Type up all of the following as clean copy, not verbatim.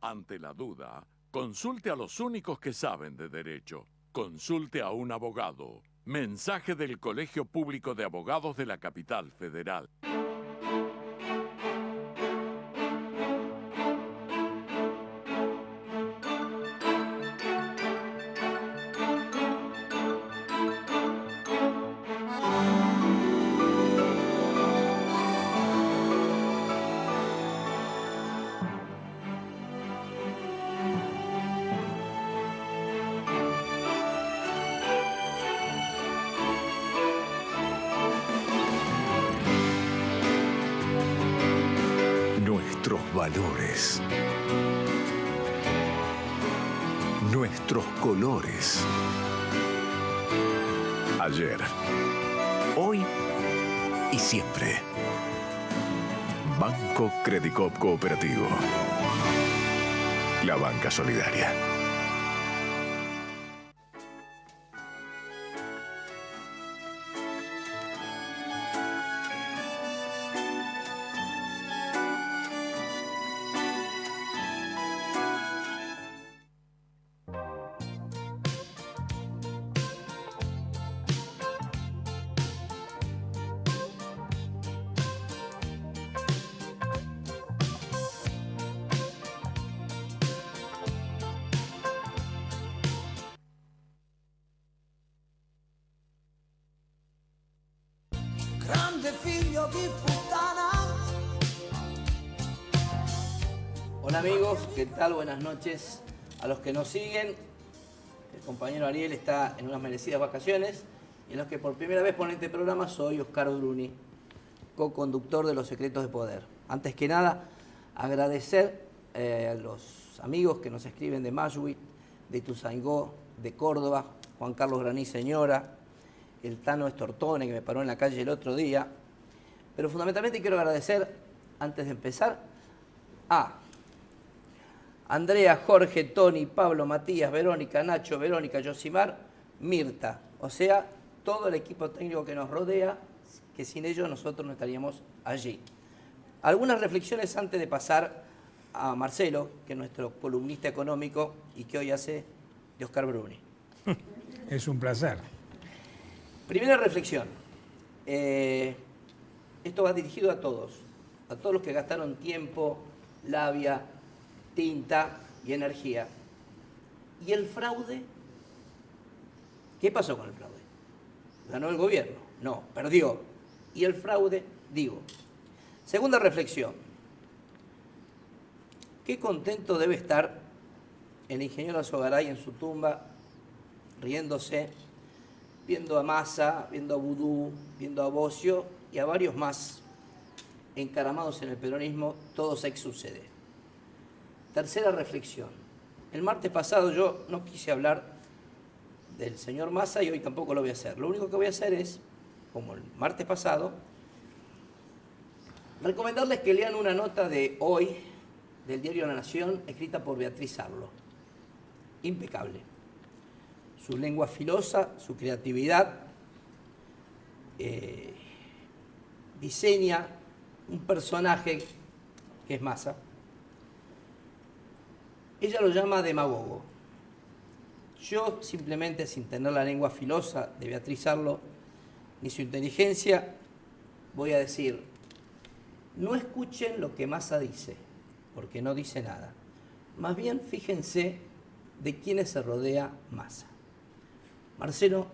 Ante la duda, consulte a los únicos que saben de derecho. Consulte a un abogado. Mensaje del Colegio Público de Abogados de la Capital Federal. Nuestros valores, nuestros colores. Ayer, hoy y siempre. Banco Credicop Cooperativo. La banca solidaria. Grande figlio di puttana. Hola amigos, ¿qué tal? Buenas noches a los que nos siguen. El compañero Ariel está en unas merecidas vacaciones y en los que por primera vez ponen este programa soy Oscar Bruni, co-conductor de Los Secretos de Poder. Antes que nada, agradecer a los amigos que nos escriben de Mashuit, de Ituzaingó, de Córdoba, Juan Carlos Graní Señora, el Tano Estortone que me paró en la calle el otro día. Pero fundamentalmente quiero agradecer, antes de empezar, a Andrea, Jorge, Tony, Pablo, Matías, Verónica, Nacho, Verónica, Yosimar, Mirta. O sea, todo el equipo técnico que nos rodea, que sin ellos nosotros no estaríamos allí. Algunas reflexiones antes de pasar a Marcelo, que es nuestro columnista económico y que hoy hace de Oscar Bruni. Es un placer. Primera reflexión. Esto va dirigido a todos los que gastaron tiempo, labia, tinta y energía. ¿Y el fraude? ¿Qué pasó con el fraude? ¿Ganó el gobierno? No, perdió. ¿Y el fraude? Digo. Segunda reflexión. Qué contento debe estar el ingeniero Alzogaray en su tumba, riéndose, viendo a Massa, viendo a Vudú, viendo a Bocio y a varios más encaramados en el peronismo, todos ex sucede. Tercera reflexión. El martes pasado yo no quise hablar del señor Massa y hoy tampoco lo voy a hacer. Lo único que voy a hacer es, como el martes pasado, recomendarles que lean una nota de hoy del diario La Nación, escrita por Beatriz Arlo. Impecable. Su lengua filosa, su creatividad, diseña un personaje que es Massa. Ella lo llama demagogo. Yo simplemente, sin tener la lengua filosa de Beatriz Arlo, ni su inteligencia, voy a decir, no escuchen lo que Massa dice, porque no dice nada. Más bien fíjense de quiénes se rodea Massa. Marcelo,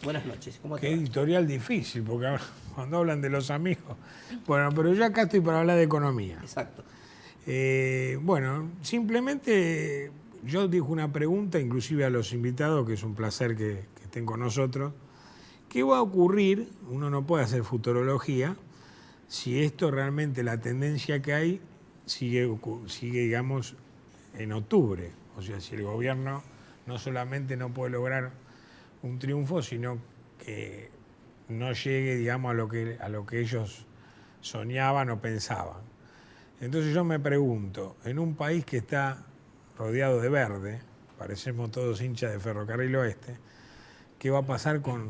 buenas noches. ¿Cómo te va? Qué editorial difícil, porque cuando hablan de los amigos... Bueno, pero yo acá estoy para hablar de economía. Exacto. Bueno, simplemente yo dijo una pregunta, inclusive a los invitados, que es un placer que estén con nosotros. ¿Qué va a ocurrir? Uno no puede hacer futurología si esto realmente, la tendencia que hay, sigue digamos, en octubre. O sea, si el gobierno no solamente no puede lograr un triunfo, sino que no llegue, digamos, a lo que ellos soñaban o pensaban. Entonces yo me pregunto, en un país que está rodeado de verde, parecemos todos hinchas de Ferrocarril Oeste, ¿qué va a pasar con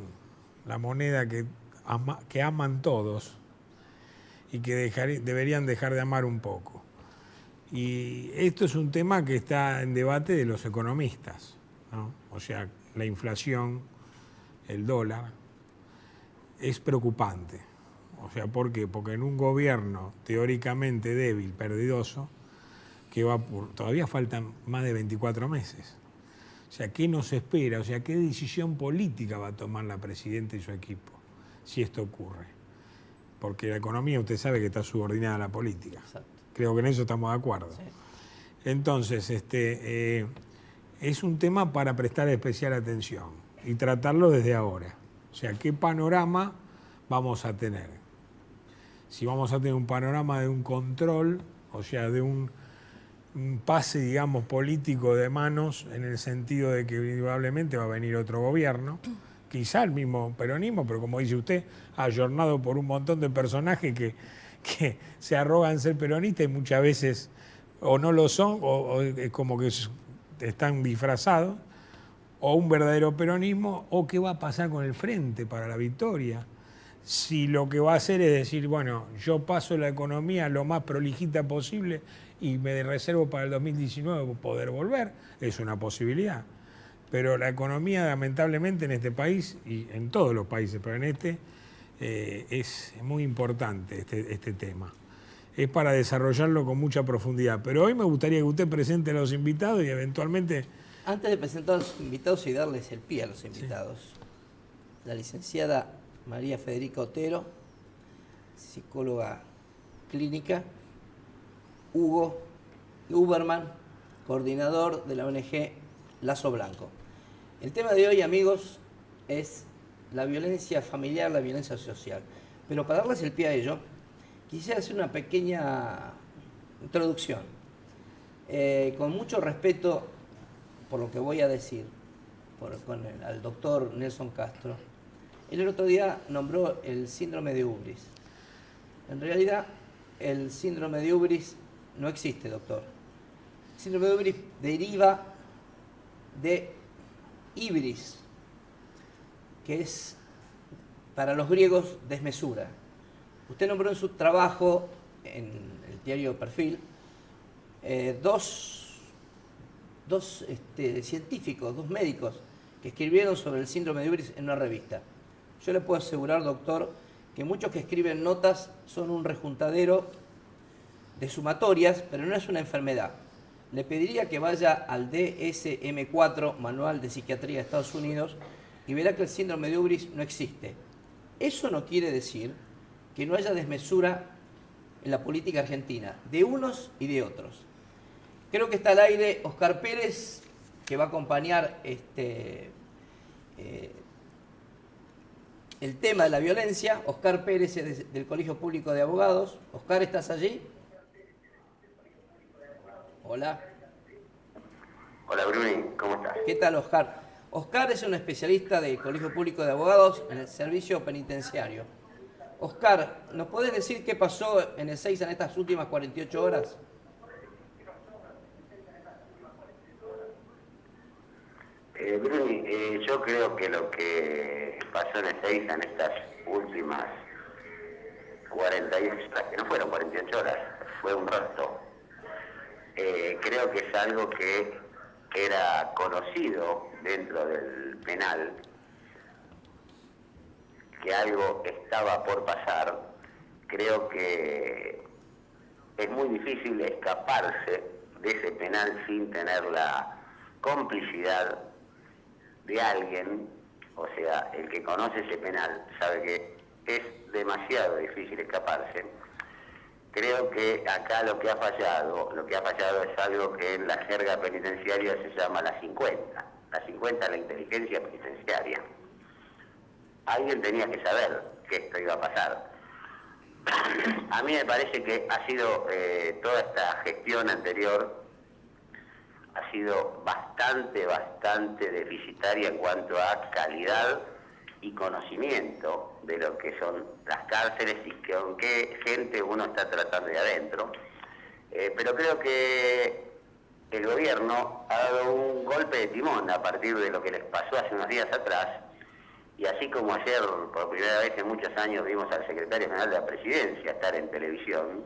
la moneda que aman todos y que deberían dejar de amar un poco? Y esto es un tema que está en debate de los economistas, ¿no? O sea, la inflación, el dólar, es preocupante. O sea, ¿por qué? Porque en un gobierno teóricamente débil, perdidoso, que todavía faltan más de 24 meses. O sea, ¿qué nos espera? O sea, ¿qué decisión política va a tomar la presidenta y su equipo si esto ocurre? Porque la economía, usted sabe que está subordinada a la política. Exacto. Creo que en eso estamos de acuerdo. Sí. Entonces, es un tema para prestar especial atención y tratarlo desde ahora. O sea, ¿qué panorama vamos a tener? Si vamos a tener un panorama de un control, o sea, de un pase, digamos, político de manos, en el sentido de que probablemente va a venir otro gobierno, quizá el mismo peronismo, pero como dice usted, ayornado por un montón de personajes que se arrogan ser peronistas y muchas veces o no lo son, o es como que están disfrazados, o un verdadero peronismo, o qué va a pasar con el Frente para la Victoria. Si lo que va a hacer es decir, bueno, yo paso la economía lo más prolijita posible y me reservo para el 2019 poder volver, es una posibilidad. Pero la economía, lamentablemente, en este país, y en todos los países, pero en es muy importante este tema. Es para desarrollarlo con mucha profundidad. Pero hoy me gustaría que usted presente a los invitados y eventualmente... Antes de presentar a los invitados y darles el pie a los invitados, sí. La licenciada María Federica Otero, psicóloga clínica, Hugo Uberman, coordinador de la ONG Lazo Blanco. El tema de hoy, amigos, es la violencia familiar, la violencia social. Pero para darles el pie a ello, quisiera hacer una pequeña introducción. Con mucho respeto por lo que voy a decir, al doctor Nelson Castro. Él el otro día nombró el síndrome de Ubris. En realidad, el síndrome de Ubris no existe, doctor. El síndrome de Ubris deriva de ibris, que es, para los griegos, desmesura. Usted nombró en su trabajo, en el diario Perfil, dos científicos, dos médicos, que escribieron sobre el síndrome de Ubris en una revista. Yo le puedo asegurar, doctor, que muchos que escriben notas son un rejuntadero de sumatorias, pero no es una enfermedad. Le pediría que vaya al DSM-4, Manual de Psiquiatría de Estados Unidos, y verá que el síndrome de Ubris no existe. Eso no quiere decir que no haya desmesura en la política argentina, de unos y de otros. Creo que está al aire Oscar Pérez, que va a acompañar el tema de la violencia. Oscar Pérez es del Colegio Público de Abogados. Oscar, ¿estás allí? Hola. Hola, Bruni, ¿cómo estás? ¿Qué tal, Oscar? Oscar es un especialista del Colegio Público de Abogados en el servicio penitenciario. Oscar, ¿nos podés decir qué pasó en el 6 en estas últimas 48 horas? Bruni, yo creo que lo que pasó en Ezeiza en estas últimas 48 horas, que no fueron 48 horas, fue un rato. Creo que es algo que era conocido dentro del penal, que algo estaba por pasar. Creo que es muy difícil escaparse de ese penal sin tener la complicidad de alguien. O sea, el que conoce ese penal sabe que es demasiado difícil escaparse. Creo que acá lo que ha fallado es algo que en la jerga penitenciaria se llama la 50. La 50 es la inteligencia penitenciaria. Alguien tenía que saber que esto iba a pasar. A mí me parece que ha sido toda esta gestión anterior ha sido bastante deficitaria en cuanto a calidad y conocimiento de lo que son las cárceles y con qué gente uno está tratando de adentro. Pero creo que el gobierno ha dado un golpe de timón a partir de lo que les pasó hace unos días atrás, y así como ayer, por primera vez en muchos años, vimos al secretario general de la Presidencia estar en televisión,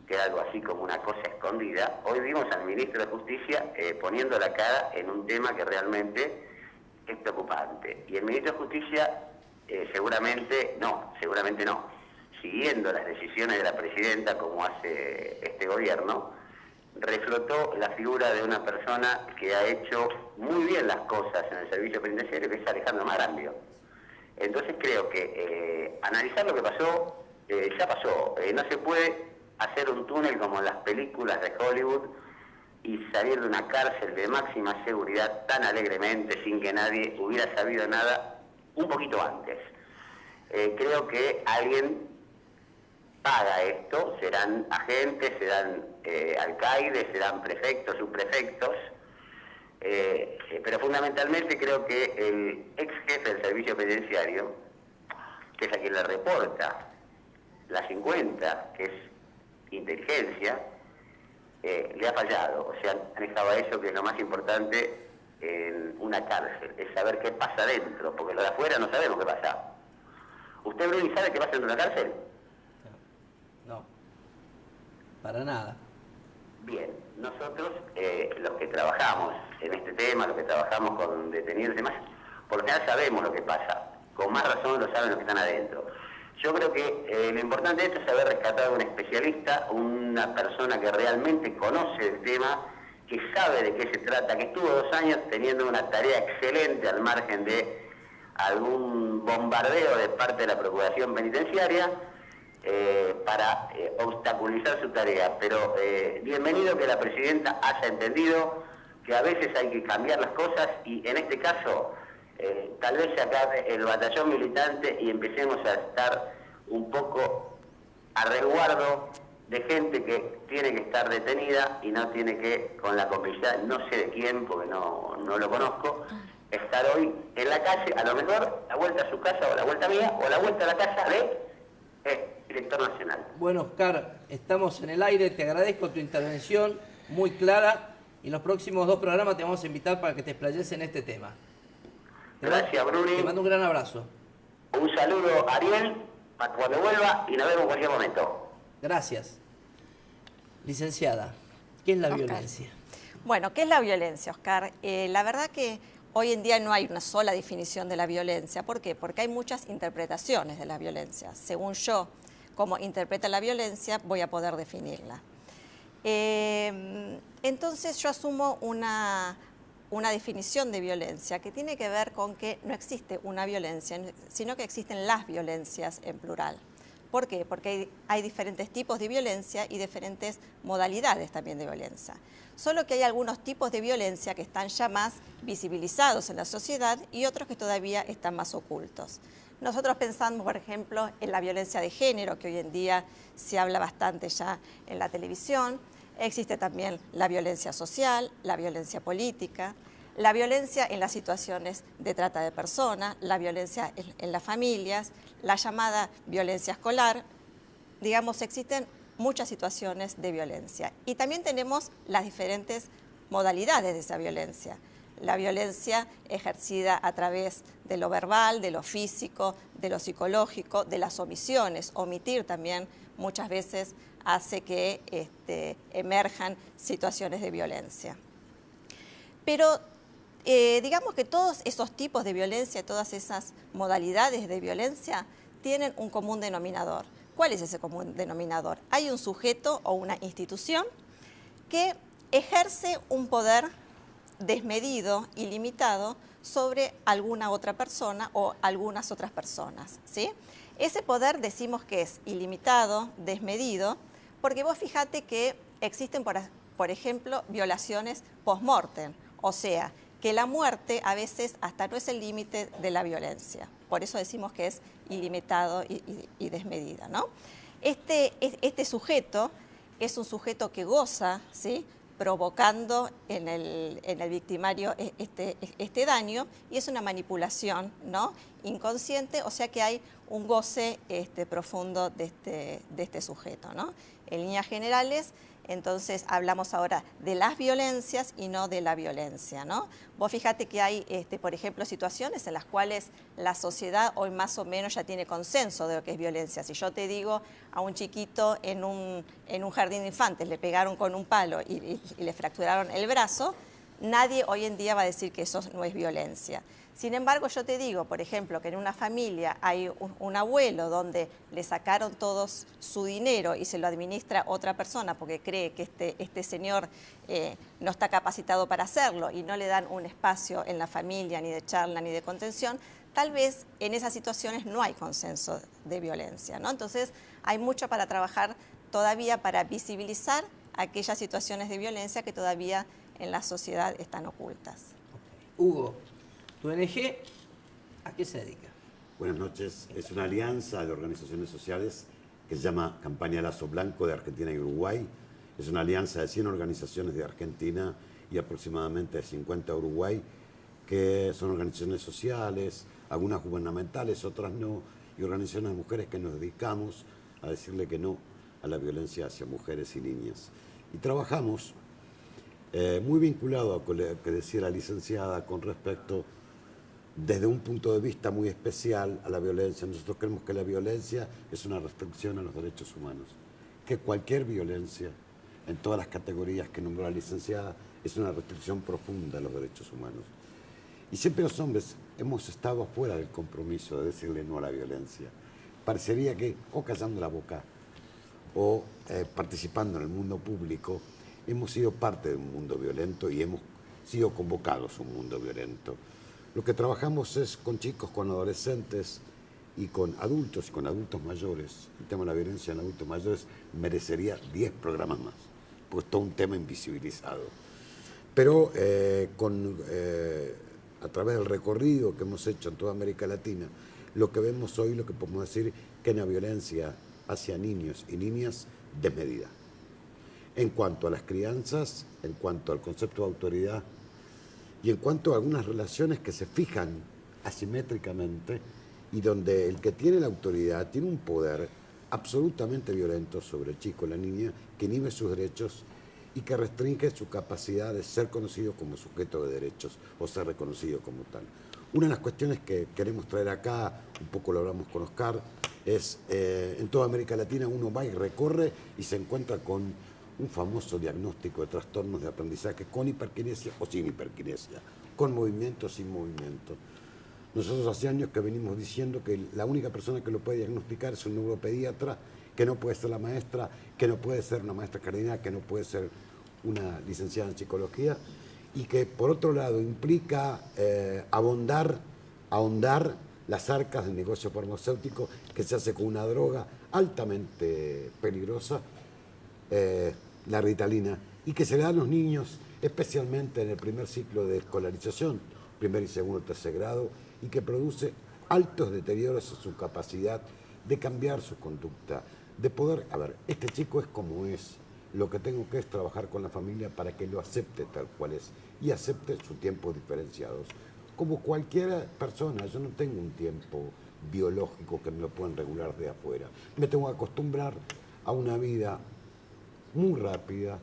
que era algo así como una cosa escondida, hoy vimos al ministro de Justicia poniendo la cara en un tema que realmente es preocupante. Y el ministro de Justicia seguramente no, siguiendo las decisiones de la presidenta como hace este gobierno, reflotó la figura de una persona que ha hecho muy bien las cosas en el servicio penitenciario, que es Alejandro Magrambio. Entonces creo que analizar lo que pasó, ya pasó. No se puede hacer un túnel como en las películas de Hollywood y salir de una cárcel de máxima seguridad tan alegremente sin que nadie hubiera sabido nada un poquito antes. Creo que alguien paga esto, serán agentes, serán alcaides, serán prefectos, subprefectos, pero fundamentalmente creo que el ex jefe del servicio penitenciario, que es a quien le reporta la 50, que es inteligencia, le ha fallado. O sea, manejaba eso, que es lo más importante en una cárcel, es saber qué pasa dentro, porque lo de afuera no sabemos qué pasa. ¿Usted, Bruni, sabe qué pasa dentro de una cárcel? No, para nada. Bien, nosotros, los que trabajamos en este tema, los que trabajamos con detenidos y demás, por lo general sabemos lo que pasa. Con más razón lo saben los que están adentro. Yo creo que lo importante de esto es haber rescatado a un especialista, una persona que realmente conoce el tema, que sabe de qué se trata, que estuvo 2 años teniendo una tarea excelente al margen de algún bombardeo de parte de la Procuración Penitenciaria, para obstaculizar su tarea. Pero bienvenido que la presidenta haya entendido que a veces hay que cambiar las cosas y en este caso tal vez se acabe el batallón militante y empecemos a estar un poco a resguardo de gente que tiene que estar detenida y no tiene que, con la complicidad no sé de quién, porque no lo conozco, estar hoy en la calle, a lo mejor la vuelta a su casa o la vuelta mía o la vuelta a la casa de director nacional. Bueno, Oscar, estamos en el aire, te agradezco tu intervención muy clara y en los próximos 2 programas te vamos a invitar para que te explayes en este tema. Gracias, Bruni. Te mando un gran abrazo. Un saludo, Ariel, para cuando vuelva y nos vemos en cualquier momento. Gracias. Licenciada, ¿qué es la Oscar. violencia? Bueno, ¿qué es la violencia, Oscar? La verdad que hoy en día no hay una sola definición de la violencia. ¿Por qué? Porque hay muchas interpretaciones de la violencia. Según yo, cómo interpreta la violencia, voy a poder definirla. Entonces yo asumo una definición de violencia que tiene que ver con que no existe una violencia, sino que existen las violencias en plural. ¿Por qué? Porque hay diferentes tipos de violencia y diferentes modalidades también de violencia. Solo que hay algunos tipos de violencia que están ya más visibilizados en la sociedad y otros que todavía están más ocultos. Nosotros pensamos, por ejemplo, en la violencia de género, que hoy en día se habla bastante ya en la televisión. Existe también la violencia social, la violencia política, la violencia en las situaciones de trata de personas, la violencia en las familias, la llamada violencia escolar. Digamos, existen muchas situaciones de violencia. Y también tenemos las diferentes modalidades de esa violencia. La violencia ejercida a través de lo verbal, de lo físico, de lo psicológico, de las omisiones. Omitir también muchas veces hace que emerjan situaciones de violencia. Pero digamos que todos esos tipos de violencia, todas esas modalidades de violencia tienen un común denominador. ¿Cuál es ese común denominador? Hay un sujeto o una institución que ejerce un poder desmedido, ilimitado, sobre alguna otra persona o algunas otras personas, ¿sí? Ese poder decimos que es ilimitado, desmedido, porque vos fíjate que existen, por ejemplo, violaciones post-mortem, o sea, que la muerte a veces hasta no es el límite de la violencia. Por eso decimos que es ilimitado y desmedido, ¿no? Este sujeto es un sujeto que goza, ¿sí?, provocando en el victimario este daño, y es una manipulación, ¿no?, inconsciente, o sea que hay un goce profundo de este sujeto, ¿no? en líneas generales, entonces hablamos ahora de las violencias y no de la violencia, ¿no? Vos fíjate que hay, por ejemplo, situaciones en las cuales la sociedad hoy más o menos ya tiene consenso de lo que es violencia. Si yo te digo a un chiquito en un jardín de infantes le pegaron con un palo y le fracturaron el brazo, nadie hoy en día va a decir que eso no es violencia. Sin embargo, yo te digo, por ejemplo, que en una familia hay un abuelo donde le sacaron todos su dinero y se lo administra otra persona porque cree que este señor no está capacitado para hacerlo y no le dan un espacio en la familia ni de charla ni de contención, tal vez en esas situaciones no hay consenso de violencia, ¿no? Entonces, hay mucho para trabajar todavía para visibilizar aquellas situaciones de violencia que todavía en la sociedad están ocultas. Hugo, ¿tu ONG a qué se dedica? Buenas noches. Es una alianza de organizaciones sociales que se llama Campaña Lazo Blanco de Argentina y Uruguay. Es una alianza de 100 organizaciones de Argentina y aproximadamente de 50 de Uruguay, que son organizaciones sociales, algunas gubernamentales, otras no, y organizaciones de mujeres que nos dedicamos a decirle que no a la violencia hacia mujeres y niñas. Y trabajamos muy vinculado a lo que decía la licenciada con respecto, desde un punto de vista muy especial, a la violencia. Nosotros creemos que la violencia es una restricción a los derechos humanos, que cualquier violencia, en todas las categorías que nombró la licenciada, es una restricción profunda a los derechos humanos. Y siempre los hombres hemos estado fuera del compromiso de decirle no a la violencia. Parecería que, o callando la boca, o participando en el mundo público, hemos sido parte de un mundo violento y hemos sido convocados a un mundo violento. Lo que trabajamos es con chicos, con adolescentes y con adultos mayores. El tema de la violencia en adultos mayores merecería 10 programas más, porque es todo un tema invisibilizado. Pero a través del recorrido que hemos hecho en toda América Latina, lo que vemos hoy, lo que podemos decir, que hay una violencia hacia niños y niñas desmedida. En cuanto a las crianzas, en cuanto al concepto de autoridad y en cuanto a algunas relaciones que se fijan asimétricamente y donde el que tiene la autoridad tiene un poder absolutamente violento sobre el chico o la niña, que inhibe sus derechos y que restringe su capacidad de ser conocido como sujeto de derechos o ser reconocido como tal. Una de las cuestiones que queremos traer acá, un poco lo hablamos con Oscar, es en toda América Latina uno va y recorre y se encuentra con un famoso diagnóstico de trastornos de aprendizaje con hiperquinesia o sin hiperquinesia, con movimiento o sin movimiento. Nosotros hace años que venimos diciendo que la única persona que lo puede diagnosticar es un neuropediatra, que no puede ser la maestra, que no puede ser una maestra cardinal, que no puede ser una licenciada en psicología, y que por otro lado implica ahondar las arcas del negocio farmacéutico que se hace con una droga altamente peligrosa, la ritalina, y que se le da a los niños, especialmente en el primer ciclo de escolarización, primer y segundo, tercer grado, y que produce altos deterioros en su capacidad de cambiar su conducta, de poder, a ver, este chico es como es, lo que tengo que es trabajar con la familia para que lo acepte tal cual es, y acepte sus tiempos diferenciados. Como cualquier persona, yo no tengo un tiempo biológico que me lo puedan regular de afuera. Me tengo que acostumbrar a una vida muy rápida,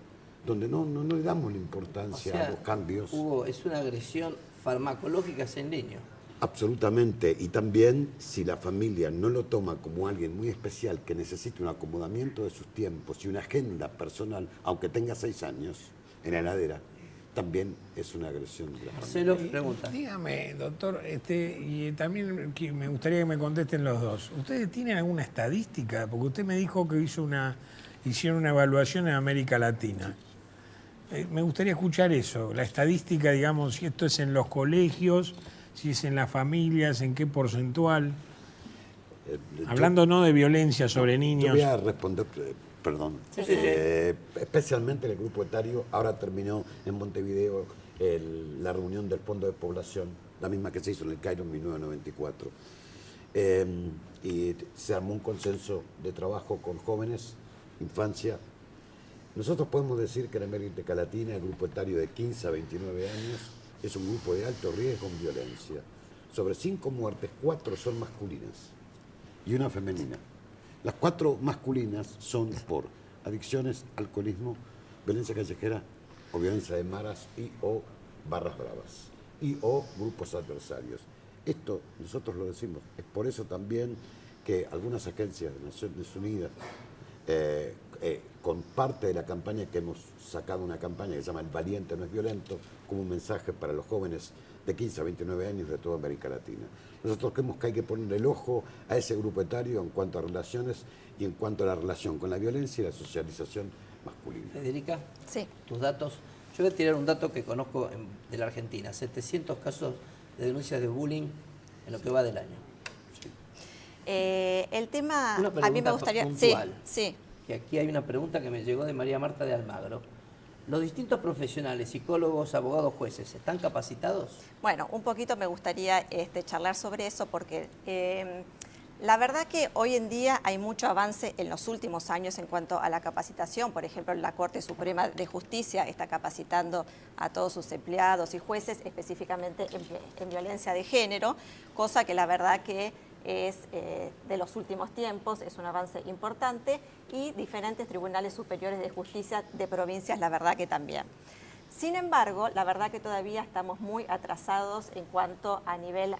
donde no le damos la importancia a los cambios. Hugo, es una agresión farmacológica hacia el niño. Absolutamente, y también si la familia no lo toma como alguien muy especial que necesita un acomodamiento de sus tiempos y una agenda personal, aunque tenga 6 años en la heladera, también es una agresión de la Marcelo, familia. pregunta. Dígame, doctor, y también me gustaría que me contesten los dos. ¿Ustedes tienen alguna estadística? Porque usted me dijo que hicieron una evaluación en América Latina. Me gustaría escuchar eso, la estadística, digamos, si esto es en los colegios, si es en las familias, en qué porcentual. Hablando no de violencia sobre niños. Yo voy a responder, perdón. Especialmente en el grupo etario, ahora terminó en Montevideo la reunión del Fondo de Población, la misma que se hizo en el Cairo en 1994. Y se armó un consenso de trabajo con jóvenes, infancia. Nosotros podemos decir que en América Latina el grupo etario de 15 a 29 años es un grupo de alto riesgo en violencia. Sobre 5 muertes, 4 son masculinas y una femenina. Las 4 masculinas son por adicciones, alcoholismo, violencia callejera o violencia de maras y o barras bravas y o grupos adversarios. Esto nosotros lo decimos. Es por eso también que algunas agencias de Naciones Unidas, con parte de la campaña que hemos sacado, una campaña que se llama El Valiente no es violento, como un mensaje para los jóvenes de 15 a 29 años de toda América Latina. Nosotros creemos que hay que poner el ojo a ese grupo etario en cuanto a relaciones y en cuanto a la relación con la violencia y la socialización masculina. Federica, Sí. tus datos. Yo voy a tirar un dato que conozco de la Argentina. 700 casos de denuncias de bullying en lo que va del año. El tema, Una a mí me pregunta gustaría... puntual. Sí. Que aquí hay una pregunta que me llegó de María Marta de Almagro. ¿Los distintos profesionales, psicólogos, abogados, jueces, están capacitados? Bueno, un poquito me gustaría charlar sobre eso porque la verdad que hoy en día hay mucho avance en los últimos años en cuanto a la capacitación. Por ejemplo, la Corte Suprema de Justicia está capacitando a todos sus empleados y jueces específicamente en violencia de género, cosa que la verdad que es de los últimos tiempos, es un avance importante, y diferentes tribunales superiores de justicia de provincias, la verdad que también. Sin embargo, la verdad que todavía estamos muy atrasados en cuanto a nivel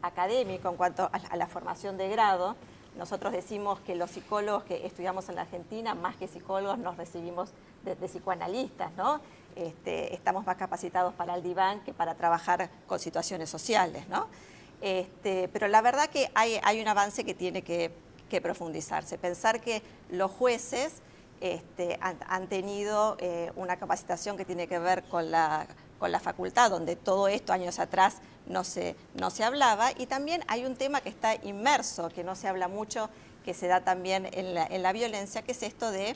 académico, en cuanto a la formación de grado. Nosotros decimos que los psicólogos que estudiamos en la Argentina, más que psicólogos, nos recibimos de psicoanalistas, ¿no? Estamos más capacitados para el diván que para trabajar con situaciones sociales, ¿no? Pero la verdad que hay un avance que tiene que profundizarse. Pensar que los jueces han tenido una capacitación que tiene que ver con la facultad, donde todo esto años atrás no se hablaba, y también hay un tema que está inmerso, que no se habla mucho, que se da también en la violencia, que es esto de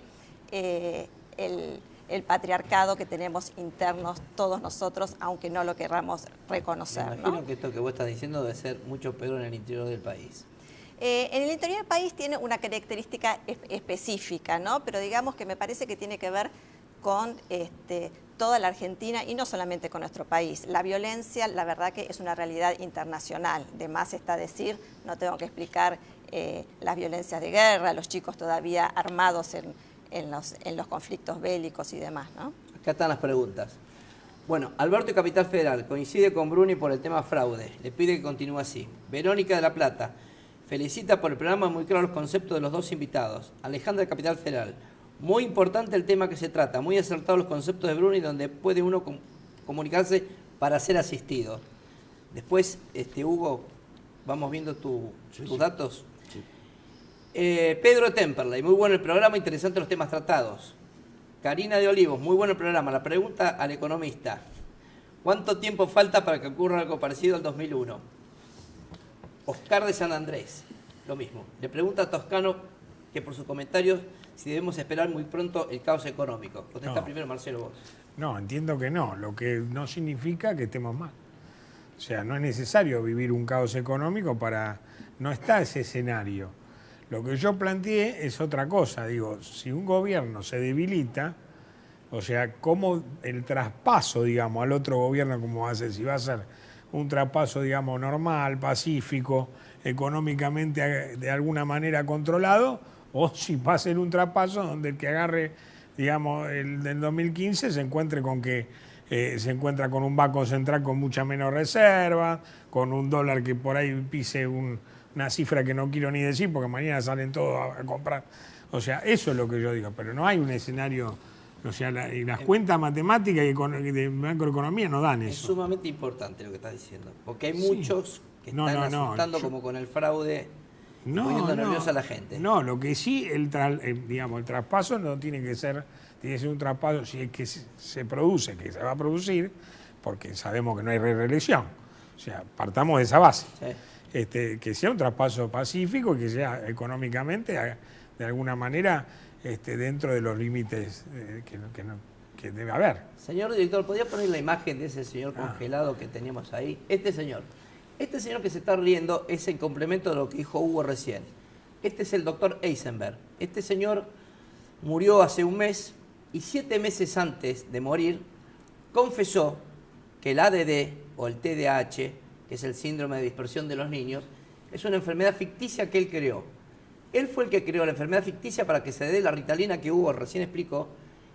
el patriarcado que tenemos internos todos nosotros, aunque no lo querramos reconocer. Me imagino ¿no? que esto que vos estás diciendo debe ser mucho peor en el interior del país. En el interior del país tiene una característica específica, ¿no? Pero digamos que me parece que tiene que ver con toda la Argentina y no solamente con nuestro país. La violencia, la verdad que es una realidad internacional. De más está decir, no tengo que explicar las violencias de guerra, los chicos todavía armados en los conflictos bélicos y demás, ¿no? Acá están las preguntas. Bueno, Alberto y Capital Federal coincide con Bruni por el tema fraude. Le pide que continúe así. Verónica de La Plata felicita por el programa, muy claro los conceptos de los dos invitados. Alejandra de Capital Federal. Muy importante el tema que se trata, muy acertados los conceptos de Bruni, donde puede uno comunicarse para ser asistido. Después, Hugo, vamos viendo tus datos. Sí. Pedro Temperley, muy bueno el programa, interesantes los temas tratados. Karina de Olivos, muy bueno el programa. La pregunta al economista: ¿cuánto tiempo falta para que ocurra algo parecido al 2001? Oscar de San Andrés, lo mismo. Le pregunta a Toscano, que por sus comentarios, si debemos esperar muy pronto el caos económico. Contesta primero Marcelo vos. No, entiendo que no, lo que no significa que estemos mal. O sea, no es necesario vivir un caos económico para... No está ese escenario. Lo que yo planteé es otra cosa. Digo, si un gobierno se debilita, o sea, cómo el traspaso, digamos, al otro gobierno, cómo va a ser, si va a ser un traspaso, digamos, normal, pacífico, económicamente de alguna manera controlado, o si va a ser un traspaso donde el que agarre, digamos, el del 2015 se encuentre con que se encuentra con un banco central con mucha menos reserva, con un dólar que por ahí pise una cifra que no quiero ni decir porque mañana salen todos a comprar. O sea, eso es lo que yo digo, pero no hay un escenario, o sea, las cuentas matemáticas y de macroeconomía no dan eso. Es sumamente importante lo que estás diciendo, porque hay muchos que están asustando como con el fraude, poniendo nerviosa a la gente. No, lo que sí, digamos, el traspaso no tiene que ser un traspaso, si es que se produce, que se va a producir, porque sabemos que no hay reelección. O sea, partamos de esa base. Sí. Que sea un traspaso pacífico y que sea económicamente, de alguna manera, dentro de los límites que debe haber. Señor director, ¿podría poner la imagen de ese señor congelado que teníamos ahí? Este señor que se está riendo es el complemento de lo que dijo Hugo recién. Este es el doctor Eisenberg. Este señor murió hace un mes y 7 meses antes de morir confesó que el ADD o el TDAH, que es el síndrome de dispersión de los niños, es una enfermedad ficticia que él creó. Él fue el que creó la enfermedad ficticia para que se dé la ritalina que Hugo recién explicó,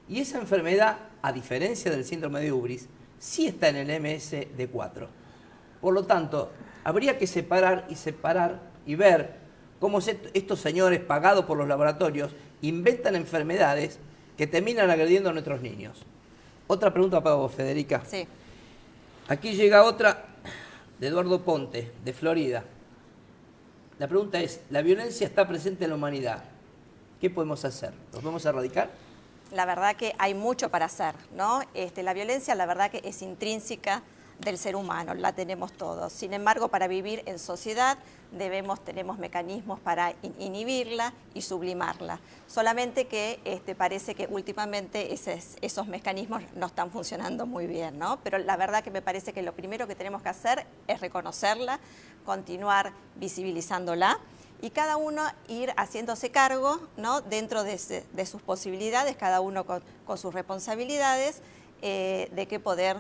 y esa enfermedad, a diferencia del síndrome de Ubris, sí está en el MSD4. Por lo tanto, habría que separar y ver cómo estos señores pagados por los laboratorios inventan enfermedades que terminan agrediendo a nuestros niños. Otra pregunta para vos, Federica. Sí. Aquí llega otra de Eduardo Ponte, de Florida. La pregunta es, la violencia está presente en la humanidad. ¿Qué podemos hacer? ¿Nos podemos erradicar? La verdad que hay mucho para hacer, ¿no? La violencia, la verdad que es intrínseca del ser humano, la tenemos todos. Sin embargo, para vivir en sociedad tenemos mecanismos para inhibirla y sublimarla. Solamente que parece que últimamente esos mecanismos no están funcionando muy bien, ¿no? Pero la verdad que me parece que lo primero que tenemos que hacer es reconocerla, continuar visibilizándola y cada uno ir haciéndose cargo, ¿no? Dentro de sus posibilidades, cada uno con sus responsabilidades, de qué poder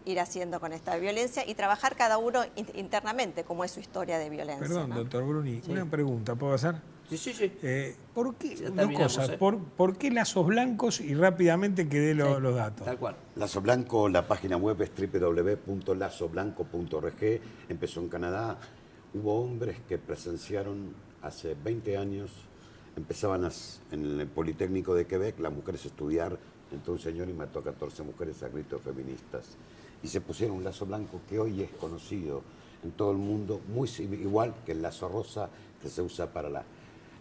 ir haciendo con esta violencia y trabajar cada uno internamente, como es su historia de violencia. Perdón, ¿no? doctor Bruni, Sí. una pregunta, ¿puedo hacer? Sí. ¿Por qué, Ya dos terminamos, cosas, ¿eh? ¿por qué lazos blancos? Y rápidamente que dé los datos. Tal cual. Lazo Blanco, la página web es www.lazoblanco.org. Empezó en Canadá. Hubo hombres que presenciaron hace 20 años, empezaban en el Politécnico de Quebec, las mujeres a estudiar. Entró un señor y mató a 14 mujeres a gritos feministas. Y se pusieron un lazo blanco que hoy es conocido en todo el mundo, muy igual que el lazo rosa que se usa para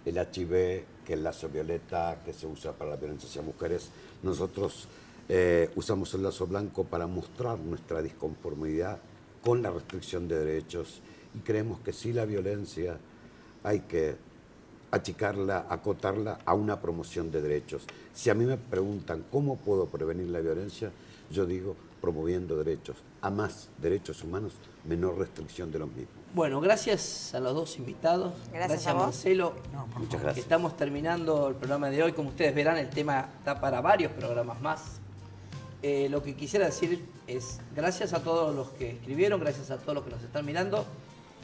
el HIV, que el lazo violeta que se usa para la violencia hacia mujeres. Nosotros usamos el lazo blanco para mostrar nuestra disconformidad con la restricción de derechos y creemos que sí la violencia hay que achicarla, acotarla a una promoción de derechos. Si a mí me preguntan cómo puedo prevenir la violencia, yo digo promoviendo derechos. A más derechos humanos, menor restricción de los mismos. Bueno, gracias a los dos invitados. Gracias a vos. Marcelo. Muchas gracias. Estamos terminando el programa de hoy. Como ustedes verán, el tema está para varios programas más. Lo que quisiera decir es gracias a todos los que escribieron, gracias a todos los que nos están mirando,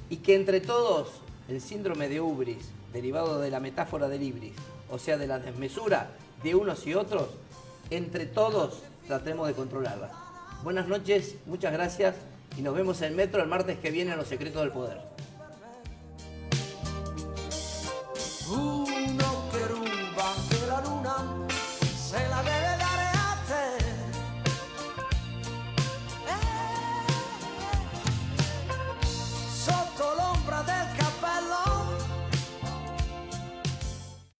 y que entre todos el síndrome de Ubris, derivado de la metáfora del ibris, o sea, de la desmesura de unos y otros, entre todos tratemos de controlarla. Buenas noches, muchas gracias y nos vemos en Metro el martes que viene en Los Secretos del Poder.